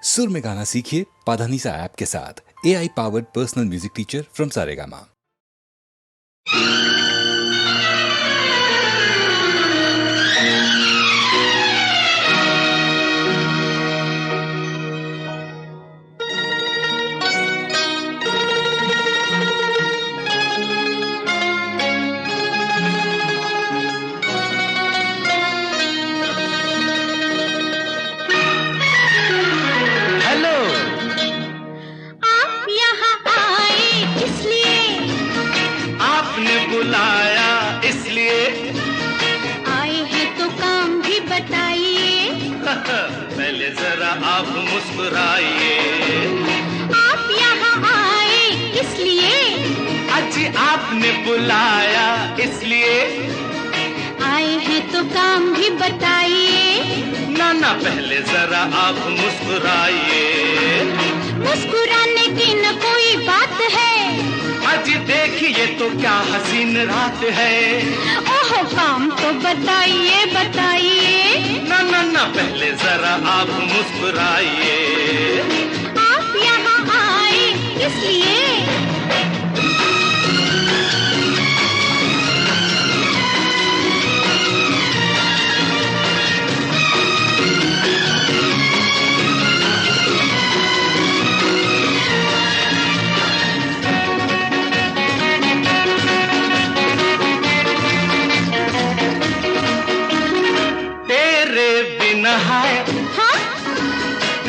सुर में गाना सीखिए पाधानीसा ऐप के साथ। AI powered personal music teacher from Saregama. बुलाया इसलिए आए हैं तो काम भी बताइए। पहले जरा आप मुस्कुराइए। आप यहाँ आए इसलिए जी आपने बुलाया इसलिए आए हैं तो काम भी बताइए। ना पहले जरा आप मुस्कुराइए। मुस्कुराने की न कोई बात है। जी देखिए तो क्या हसीन रात है। ओह काम तो बताइए बताइए। ना पहले जरा आप मुस्कुराइए। आप यहाँ आए इसलिए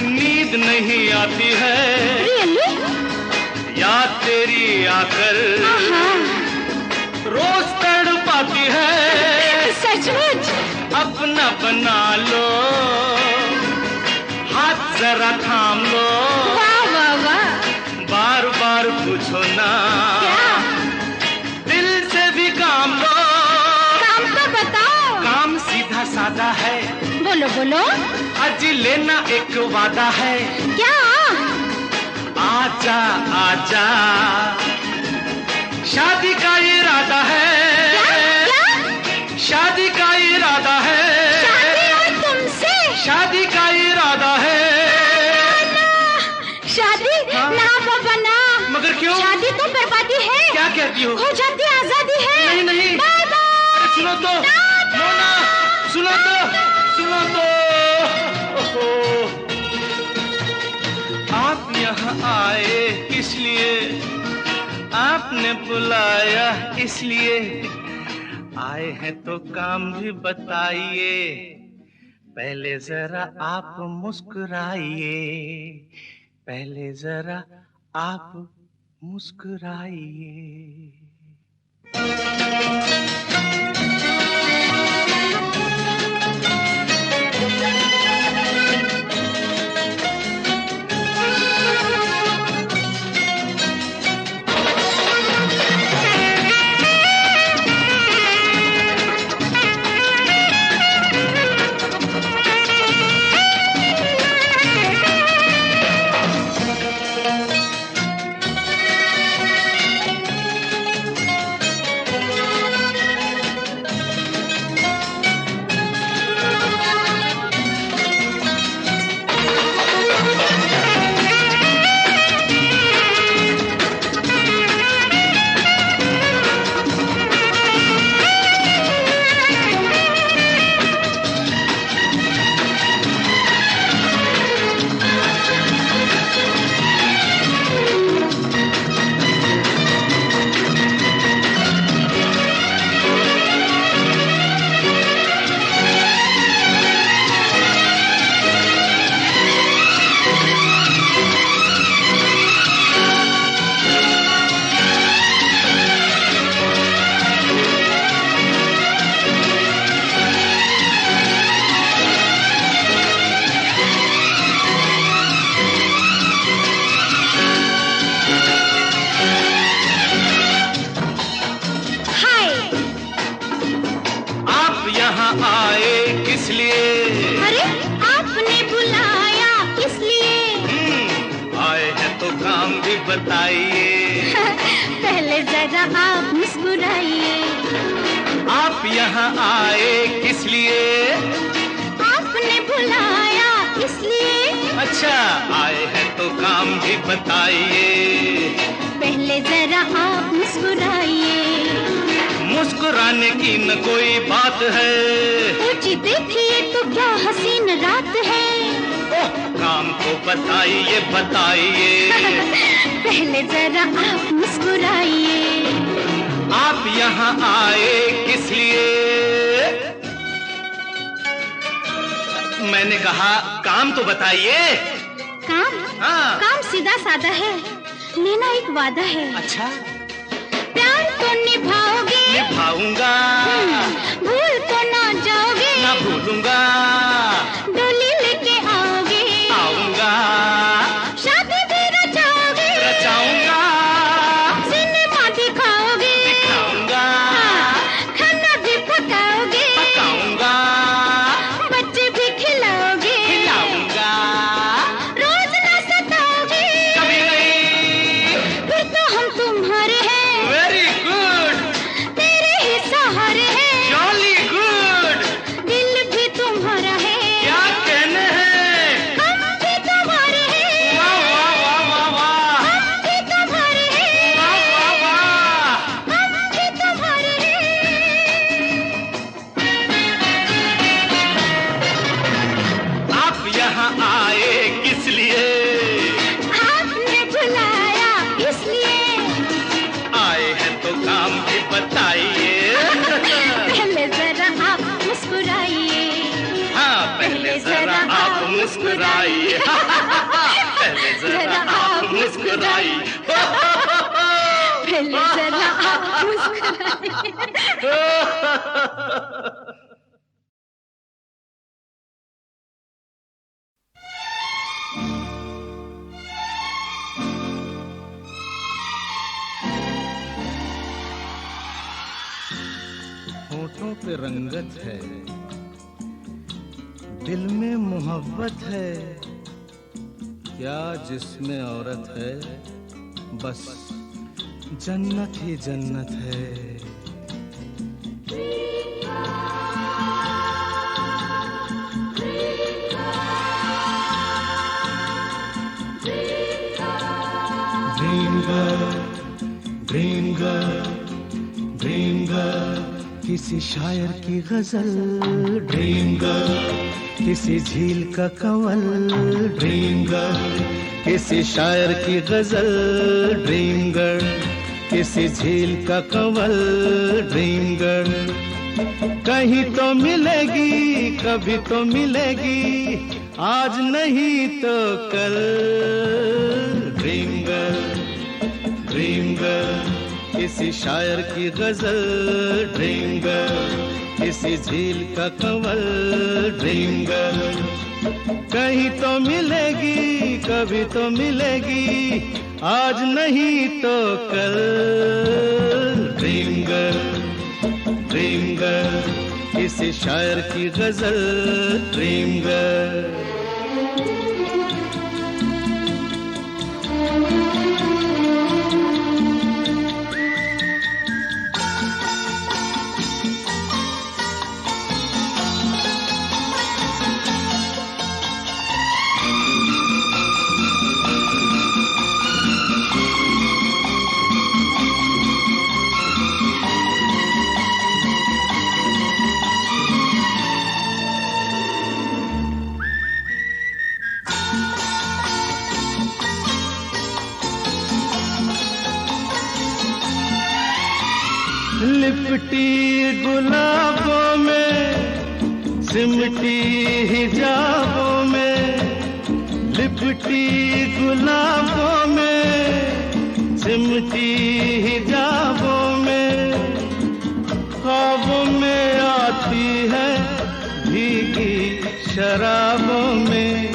नींद नहीं आती है। Really? याद तेरी आकर रोज तड़पाती है। सचमुच अपना बना लो, हाथ जरा थाम लो। वाह वाह वाह। बार बार पूछो ना क्या? दिल से भी काम लो। काम तो बताओ। काम सीधा सादा है। बोलो बोलो। आज लेना एक वादा है। क्या? आजा आजा शादी का इरादा है। क्या? शादी का इरादा है। शादी और तुमसे? शादी का इरादा है। शादी? ना बाबा ना। मगर क्यों? शादी तो बर्बादी है। क्या कहती हो? हो जाती आजादी है। नहीं बाबा सुनो तो। मोना सुनो तो। आप यहाँ आए इसलिए आपने बुलाया इसलिए आए हैं तो काम भी बताइए। पहले जरा आप मुस्कुराइए। पहले जरा आप मुस्कुराइए। बताइए। पहले जरा आप मुस्कुराइए। आप यहाँ आए किस लिए? आपने बुलाया इसलिए। अच्छा आए हैं तो काम भी बताइए। पहले जरा आप मुस्कुराइए। मुस्कुराने की न कोई बात है। ऊंची देखिए तो क्या हसीन रात है। ओह काम तो बताइए बताइए। पहले जरा आप मुस्कुराइए। आप यहाँ आए किस लिए? मैंने कहा काम तो बताइए। काम? हाँ। काम सीधा साधा है, लेना एक वादा है। अच्छा प्यार तो निभाओगे? निभाऊंगा। भूल तो ना जाओगे? ना भूलूंगा। डोली लेके आओगे? आऊंगा। शादी भी रचाओगे? रचाऊंगा। सिनेमा दिखाओगे? दिखाऊंगा। खाना भी पकाओगे? पकाऊंगा। बच्चे भी खिलाओगे? खिलाऊंगा। रोज ना सताओगे? कभी नहीं। फिर तो हम तुम्हारे हैं। Very good. तेरे ही सहारे हैं। Jolly good. दिल भी तुम्हारा है। क्या कहने हैं? हम भी तुम्हारे हैं। वाह वाह वाह वाह वाह। हम भी तुम्हारे हैं। वाह वाह वाह। हम भी तुम्हारे हैं। आप यहाँ आए किस लिए? आपने बुलाया इसलिए। आए हैं तो काम भी बताइए। पहले जरा आप मुस्कुराइए। हाँ पहले जरा आप मुस्कुराइए। पहले जरा आप मुस्कुराइए। पहले जरा आप मुस्कुराइए। होठों पे रंगत है, दिल में मोहब्बत है, क्या जिसमें औरत है, बस जन्नत ही जन्नत है। Dream girl, dream girl, dream girl, किसी शायर की गजल। ड्रीम गर्ल, किसी झील का कंवल। ड्रीम गर्ल, किसी शायर की गजल। ड्रीम गर्ल, किसी झील का कंवल। ड्रीम गर्ल, कहीं तो मिलेगी, कभी तो मिलेगी, आज नहीं तो कल। ड्रीम गर्ल, ड्रीम गर्ल, किसी शायर की गजल। ड्रीम गर्ल, किसी झील का कंवल। ड्रीम गर्ल, कहीं तो मिलेगी, कभी तो मिलेगी, आज नहीं तो कल। ड्रीम गर्ल, ड्रीम गर्ल, किसी शायर की गजल। Dream girl. लिपटी गुलाबों में, सिमटी हिजाबों में। लिपटी गुलाबों में, सिमटी हिजाबों में। ख्वाबों में आती है भीगी शराबों में।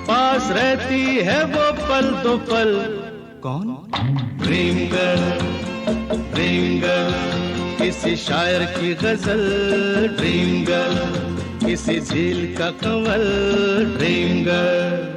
पास रहती है वो पल दो पल। कौन? ड्रीम गर्ल, ड्रीम गर्ल, किसी शायर की गजल। ड्रीम गर्ल, किसी झील का कंवल। Dream girl.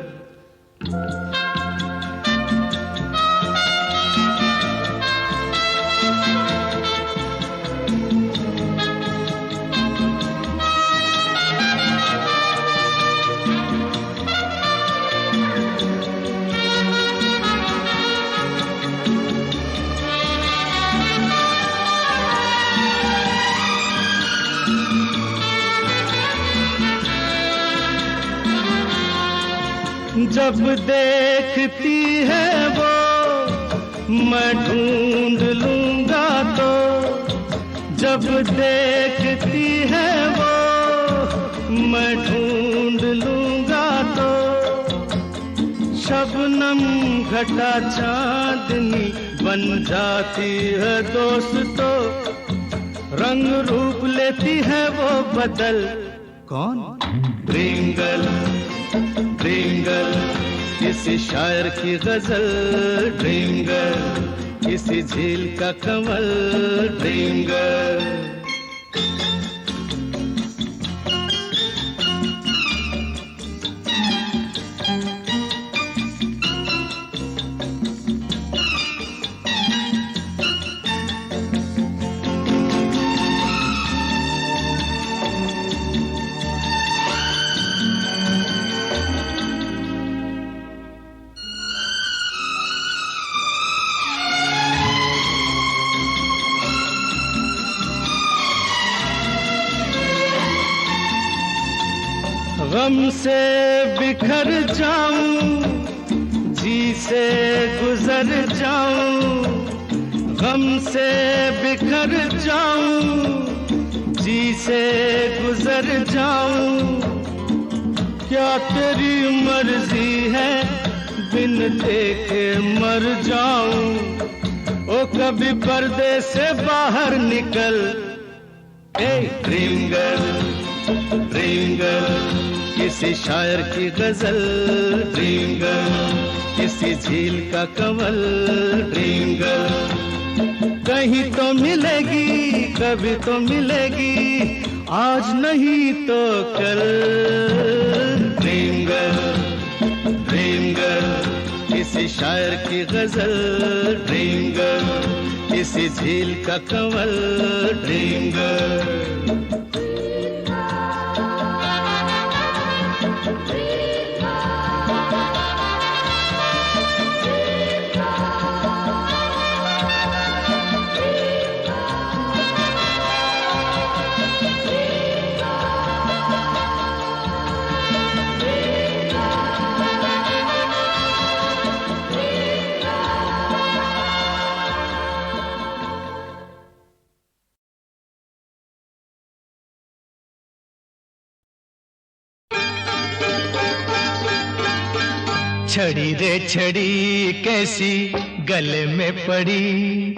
जब देखती है वो मैं ढूंढ लूंगा तो, जब देखती है वो मैं ढूंढ लूंगा तो, शबनम घटा चांदनी बन जाती है दोस्तों, रंग रूप लेती है वो बदल। कौन? ड्रीम गर्ल, ड्रीम गर्ल, किसी शायर की गजल, ड्रीम गर्ल, किसी झील का कमल, ड्रीम गर्ल। गम से बिखर जाऊं, जी से गुजर जाऊं, गम से बिखर जाऊं, जी से गुजर जाऊं, क्या तेरी मर्जी है बिन देखे मर जाऊं, ओ कभी पर्दे से बाहर निकल। A dream girl, dream girl, किसी शायर की गजल, ड्रीम गर्ल, किसी झील का कमल, ड्रीम गर्ल। कहीं तो मिलेगी, कभी तो मिलेगी, आज नहीं तो कल। ड्रीम गर्ल, ड्रीम गर्ल, किसी शायर की गजल, ड्रीम गर्ल, किसी झील का कमल, ड्रीम गर्ल। छड़ी रे छड़ी कैसी गले में पड़ी,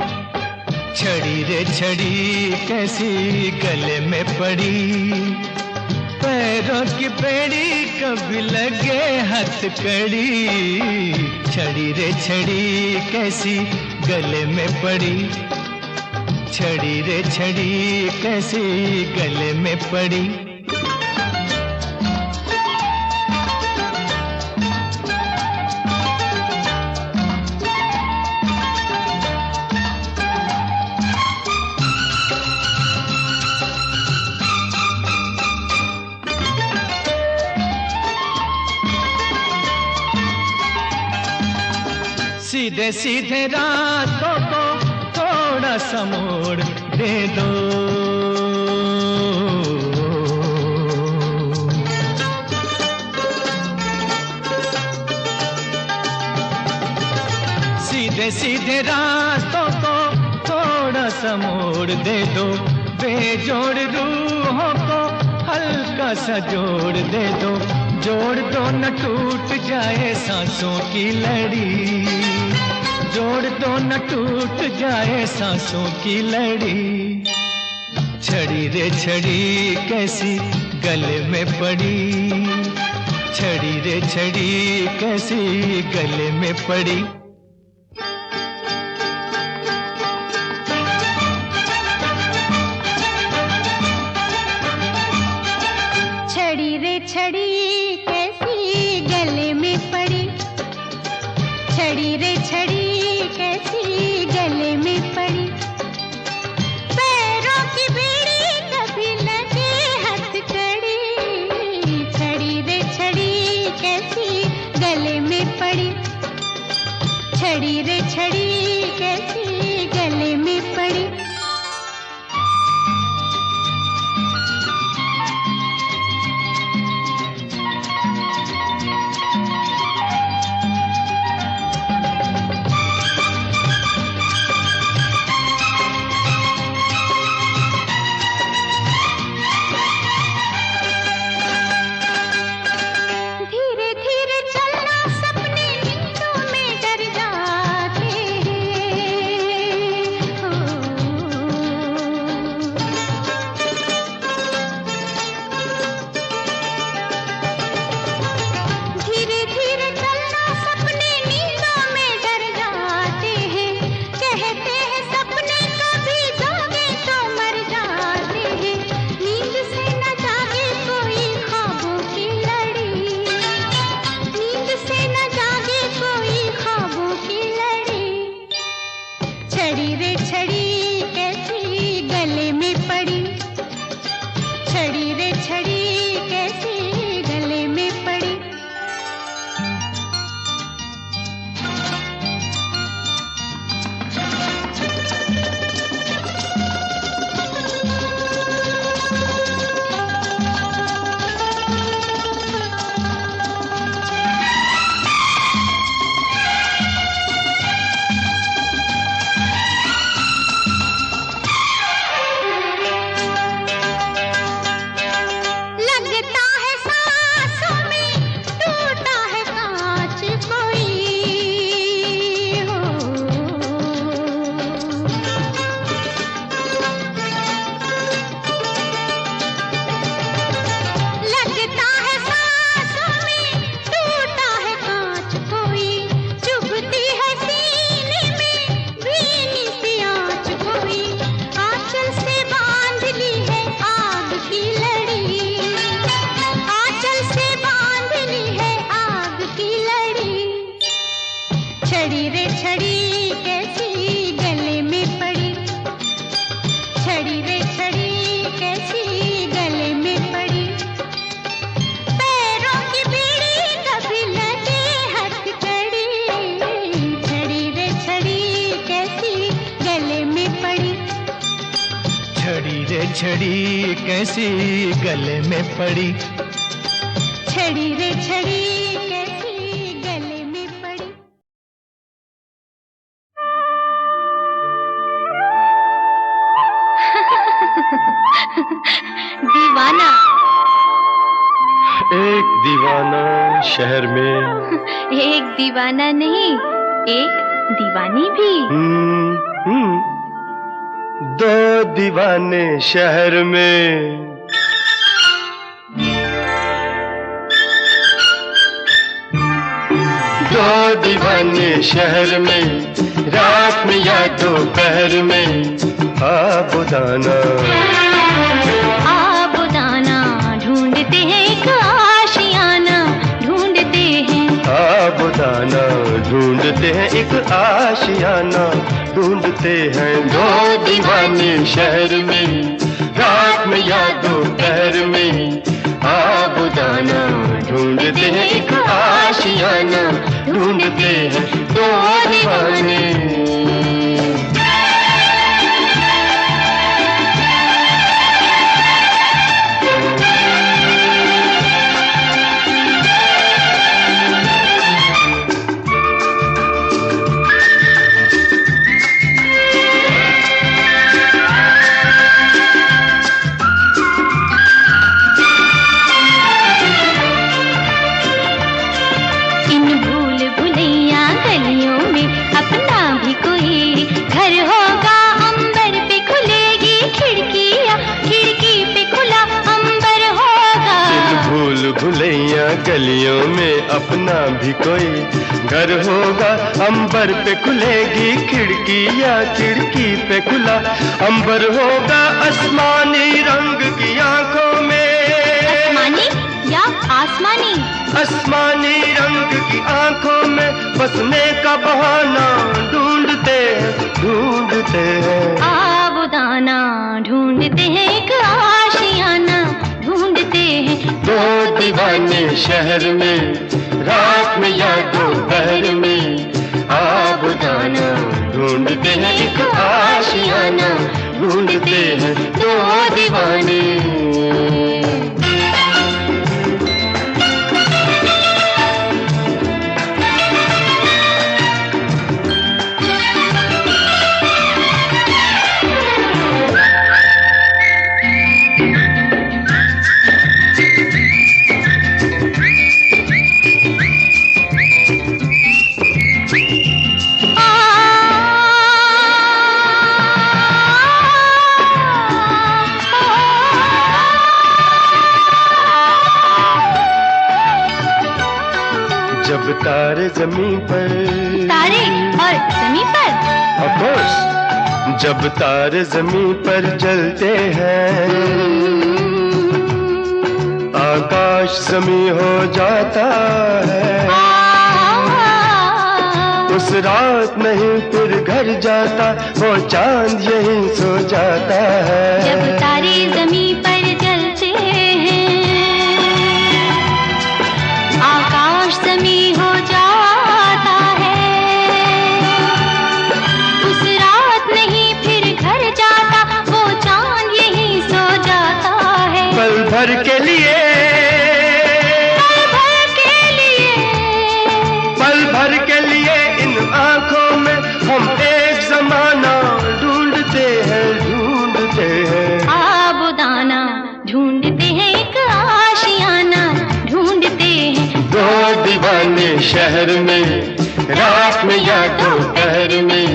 छड़ी रे छड़ी कैसी गले में पड़ी, पैरों की बेड़ी कभी लगे हथकड़ी, छड़ी रे छड़ी कैसी गले में पड़ी, छड़ी रे छड़ी कैसी गले में पड़ी। सीधे सीधे रातों को थोड़ा सा मोड़ दे दो, सीधे सीधे रातों को थोड़ा सा मोड़ दे दो, बेजोड़ रूहों को हल्का सा जोड़ दे दो, जोड़ दो न टूट जाए सांसों की लड़ी, जोड़ दो न टूट जाए सांसों की लड़ी। छड़ी रे छड़ी कैसी गले में पड़ी, छड़ी रे छड़ी कैसी गले में पड़ी। छड़ी रे छड़ी कैसी गले में पड़ी, छड़ी रे छड़ी कैसी गले में पड़ी, पैरों की बेड़ी कभी लगे हथकड़ी, छड़ी रे छड़ी कैसी गले में पड़ी, छड़ी रे छड़ी कैसी गले में पड़ी। छड़ी कैसी गले में पड़ी, छड़ी रे छड़ी कैसी गले में पड़ी। लगता है सांसों में टूटा है कांच कोई हो। लगता है सांसों में टूटा है कांच कोई, चुभती है सीने में भीनी सी आँच कोई। आंचल से बांध ली है आग की लड़ी, आंचल से बांध ली है आग की लड़ी। छड़ी रे छड़ी कैसी गले में पड़ी, छड़ी रे छड़ी कैसी गले में पड़ी। पैरों की बीड़ी कभी लगे हथकड़ी, छड़ी रे छड़ी कैसी गले में पड़ी। छड़ी रे छड़ी कैसी गले में पड़ी। छड़ी रे छड़ी कैसी गले में पड़ी। दीवाना। एक दीवाना शहर में, एक दीवाना नहीं, एक दीवानी भी। दो दीवाने शहर में। दो दीवाने शहर में, रात में या दोपहर में। आबुदाना आबुदाना ढूंढते हैं एक आशियाना, ढूंढते हैं। आबुदाना ढूंढते हैं एक आशियाना, ढूंढते हैं। दो दीवाने शहर में, रात में या दोपहर में। आबुदाना ढूंढते हैं एक आशियाना, ढूंढते हैं दो दीवाने। इन भूल भुलैया गलियों में अपना भी कोई घर होगा, अंबर पे खुलेगी खिड़कियाँ, खिड़की पे खुला अंबर होगा। इन भूल भुलैया गलियों में अपना भी कोई घर होगा, अंबर पे खुलेगी खिड़कियाँ, खिड़की पे खुला अंबर होगा। आसमानी रंग की आंखों में, आसमानी या आसमानी, आसमानी रंग की आंखों में बसने का बहाना ढूंढते ढूंढते हैं। आबुदाना ढूंढते हैं एक आशियाना, ढूंढते हैं। दो दीवाने शहर में, रात में या दोपहर में। आबुदाना ढूंढते हैं एक आशियाना, ढूंढते हैं दो दीवाने। जब तारे जमीन पर, तारे और जमीन पर, ऑफ कोर्स, जब तारे जमीन पर जलते हैं, आकाश जमी हो जाता है। उस उस रात नहीं फिर घर जाता, वो चांद यहीं सो जाता है। जब तारे ज़मीं पर जलते हैं, आकाश ज़मीं हो जाता है। उस रात नहीं फिर घर जाता, वो चांद यहीं सो जाता है। पल भर के लिए, पल भर के लिए इन आंखों में हम एक ज़माना ढूंढते हैं, ढूंढते हैं। आबुदाना ढूंढते हैं, एक आशियाना ढूंढते हैं। दो दीवाने शहर में, रात में या दोपहर में,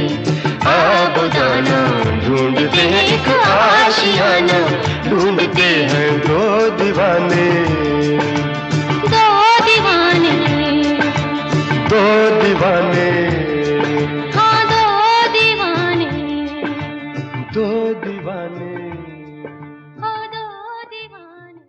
आबुदाना ढूंढते हैं, एक आशियाना ढूंढते हैं। दो दीवाने, दो दीवाने, दो दीवाने, हाँ दो दीवाने, दो दीवाने। हाँ दो दीवाने।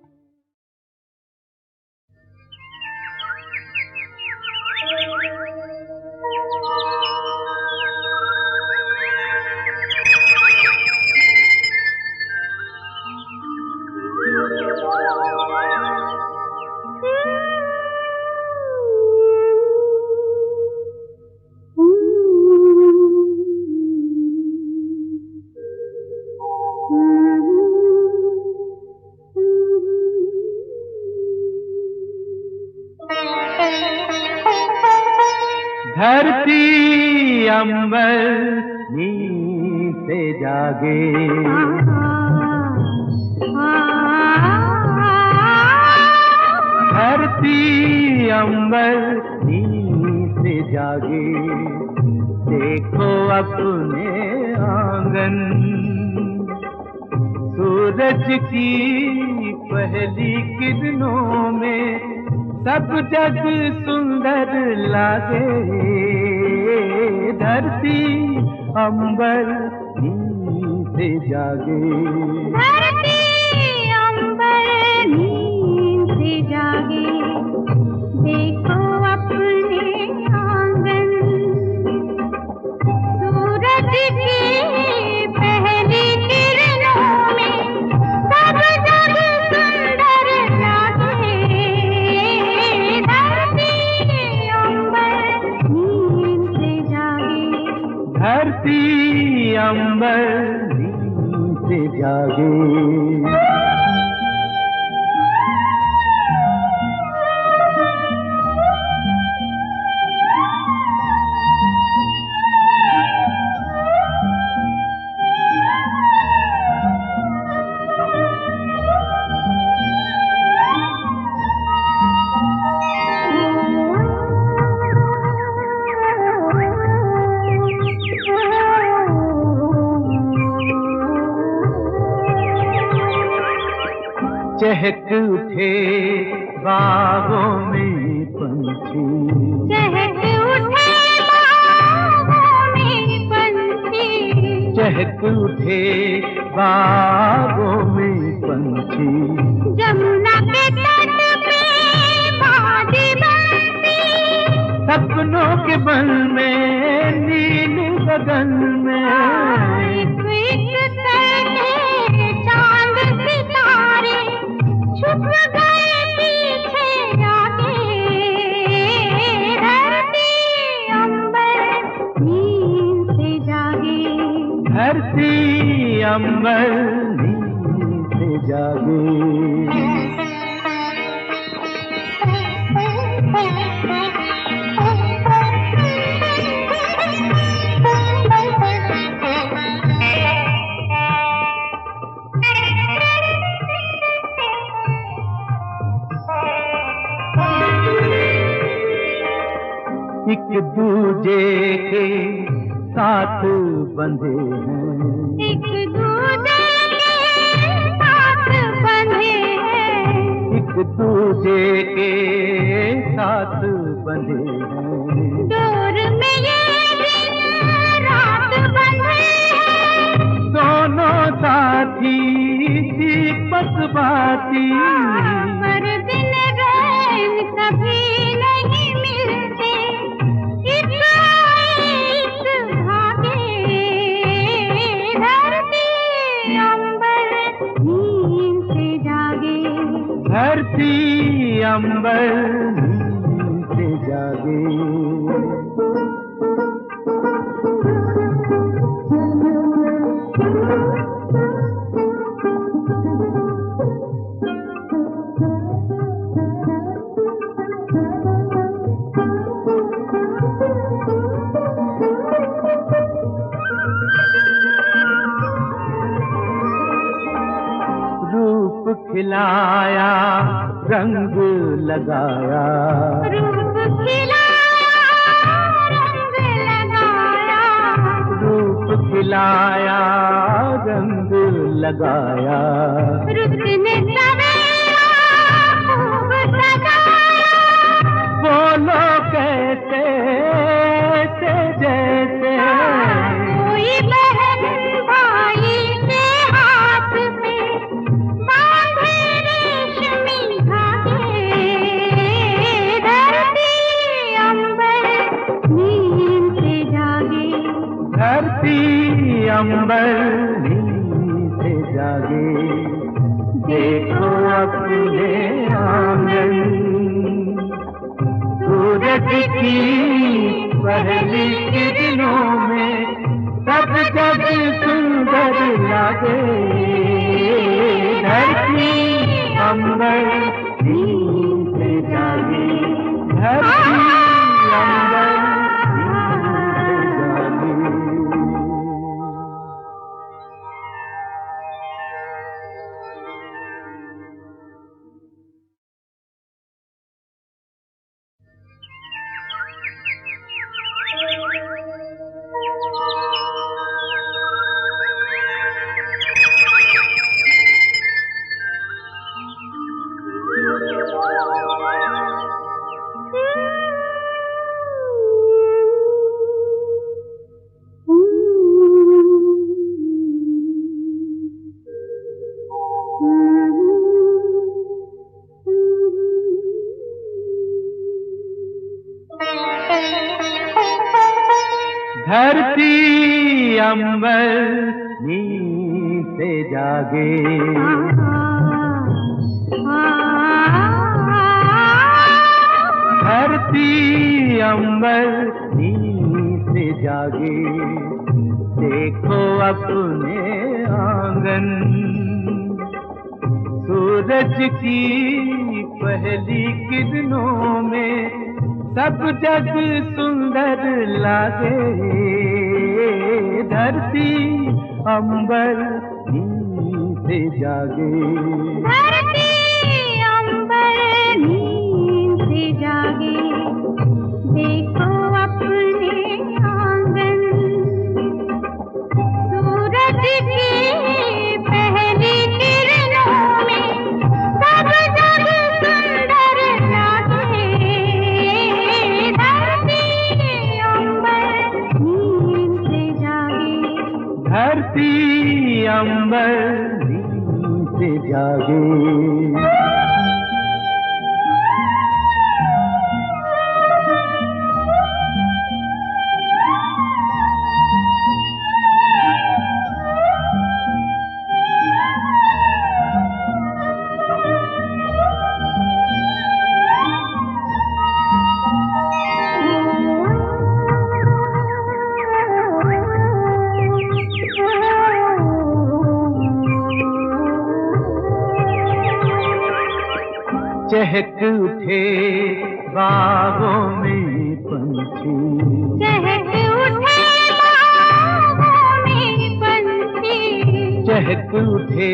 धरती अंबर नींद से जागे, धरती अंबर नींद से जागे। देखो अपने आंगन, सूरज की पहली किरणों में सब जग सुंदर लागे। धरती अंबर नींद से जागे, धरती अंबर नींद से जागे। देखो अपने आंगन, सूरज की पहली किरणों में सब जग सुंदर लागे। धरती अंबर नींद से जागे, धरती अंबर नींद से जागे। चहक उठे बागों में पंछी, चहक उठे बागों में पंछी। चहक उठे बागों में पंछी। जमुना के तट पे बाजी बनती, सपनों के बन में नील गगन में। एक एक करके चांद सितारे छुप गए पीछे आगे। धरती अंबर नींद से जागे, धरती अंबर नींद से जागे। एक दूजे के साथ बंधे हैं, एक दूजे के साथ बंधे हैं। एक दूजे के साथ बंधे हैं। डोर में ये दिन रात बंधे हैं। दोनों साथी दीपक बाती, पर दिन रैन कभी नहीं मिलते। इस अंबर नींद से जागे। खिलाया रंग लगाया, रूप खिलाया रंग लगाया, रूप खिलाया रंग लगाया, रुतने सवेरा खूब सजाया, बोलो कैसे से जैसे कोई बहन भाई के हाथ में बांधे रेशमी धागे। धरती अंबर नींद से जागे, धरती अंबर नींद से जागे। देखो अपने आंगन सूरज की पहली किरणों में सब जग सुंदर लागे। धरती अंबर नींद से जागे, धरती अंबर नींद से जागे। धरती अंबर नींद से जागे। धरती अंबर नींद से जागे। देखो अपने आंगन सूरज की पहली किरणों में सब जग सुंदर लागे। धरती अंबर नींद से जागे, धरती अंबर नींद से जागे। देखो अपने आंगन सूरज की पहली किरणों में सब जग सुंदर लागे। धरती अंबर नींद से जागे, धरती अंबर नींद से जागे। चहक उठे बागों में पंछी, चहक उठे बागों में पंछी, चहक उठे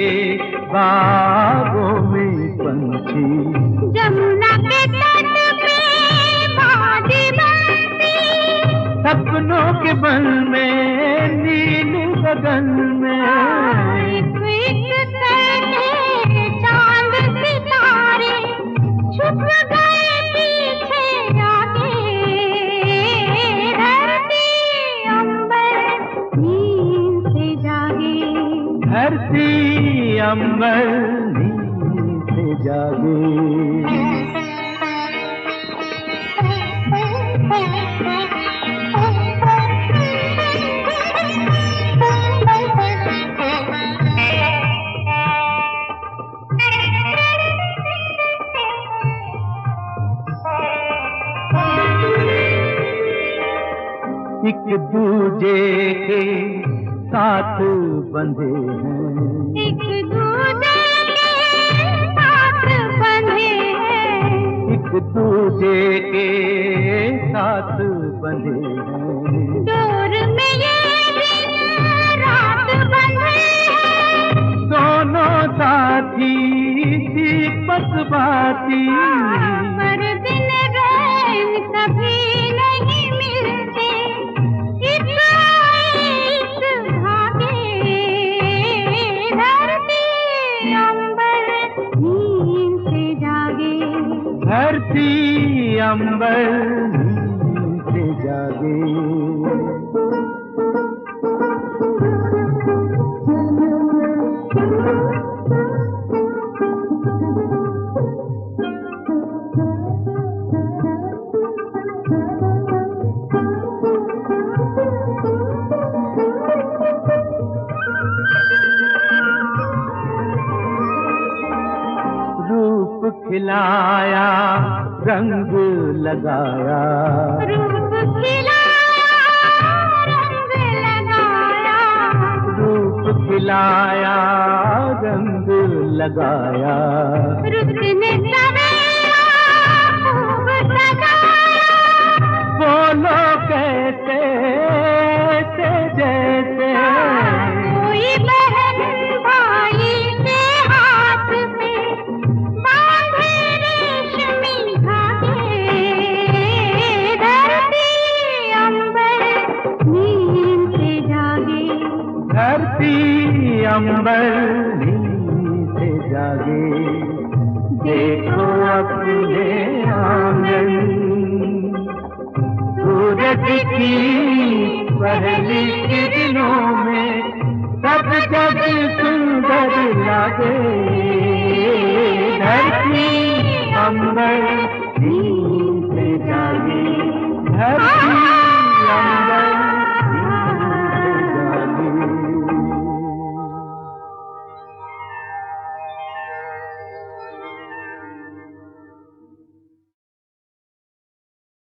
बागों में पंछी। जमुना के तट पे बाजी बनती, सपनों के बन में नील गगन में एक एक करके चांद सितारे छुप गए पीछे आके। धरती अंबर नींद से जागे, धरती अंबर नींद से जागे। एक दूजे के साथ बंधे हैं, एक दूजे के साथ बंधे हैं, एक दूजे के साथ बंधे हैं। डोर में ये दिन रात बंधे हैं, दोनों साथी दीपक बाती, पर दिन रैन कभी नहीं मिलते, एक धागे। धरती अंबर नींद से जागे, धरती अंबर नींद से जागे। रूप खिलाया रंग लगाया, रूप खिलाया रंग लगाया, रूप खिलाया रंग लगाया। रुतने सवेरा खूब सजाया, बोलो कैसे से जैसे कोई बहन भाई के हाथ में बांधे रेशमी धागे। धरती अंबर नींद से जागे, धरती अंबर नींद से जागे। देखो अपने आंगन, सूरज की पहली किरणों में सब जग